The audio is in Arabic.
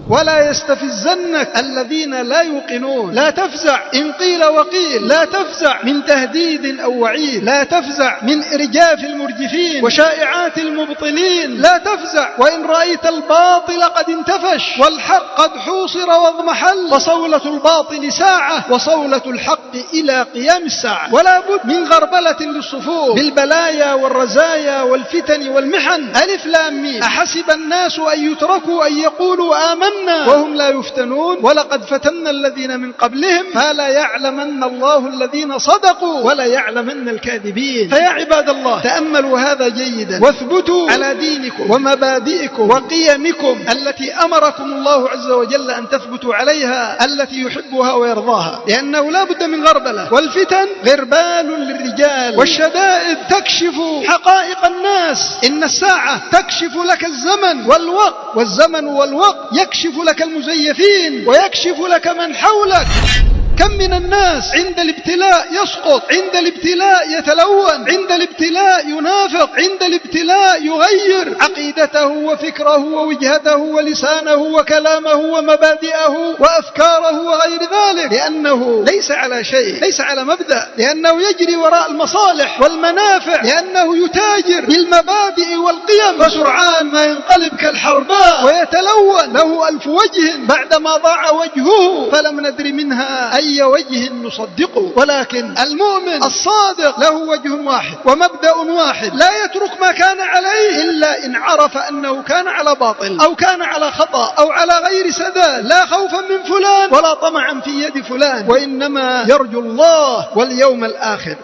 ولا يستفزنك الذين لا يوقنون. لا تفزع إن قيل وقيل، لا تفزع من تهديد أو وعيد، لا تفزع من إرجاف المرجفين وشائعات المبطلين، لا تفزع وإن رأيت الباطل قد انتفش والحق قد حوصر واضمحل، فصولة الباطل ساعة وصولة الحق إلى قيام الساعة. ولا بد من غربلة للصفوف بالبلايا والرزايا والفتن والمحن. ألف لام ميم. أحسب الناس أن يتركوا أن يقولوا آمنا وهم لا يفتنون ولقد فتنا الذين من قبلهم فلا يعلمن الله الذين صدقوا ولا يعلمن الكاذبين. فيا عباد الله تأملوا هذا جيدا واثبتوا على دينكم ومبادئكم وقيمكم التي أمركم الله عز وجل أن تثبتوا عليها، التي يحبها ويرضاها، لأنه لا بد من غربلة. والفتن غربال للرجال، والشدائد تكشف حقائق الناس. إن الساعة تكشف لك الزمن والوقت، والزمن والوقت يكشف لك المزيفين ويكشف لك من حولك. كم من الناس عند الابتلاء يسقط، عند الابتلاء يتلون، عند الابتلاء ينافق، عند الابتلاء يغير عقيدته وفكره ووجهته ولسانه وكلامه ومبادئه وأفكاره وغير ذلك، لأنه ليس على شيء، ليس على مبدأ، لأنه يجري وراء المصالح والمنافع، لأنه يتاجر بالمبادئ والقيم، فسرعان ما ينقلب كالحرباء ويتلون له ألف وجه بعدما ضاع وجهه فلم ندر منها أي وجه نصدقه. ولكن المؤمن الصادق له وجه واحد ومبدأ واحد، لا يترك ما كان عليه إلا إن عرف أنه كان على باطل أو كان على خطأ أو على غير سداد، لا خوفا من فلان ولا طمعا في يد فلان، وإنما يرجو الله واليوم الآخر.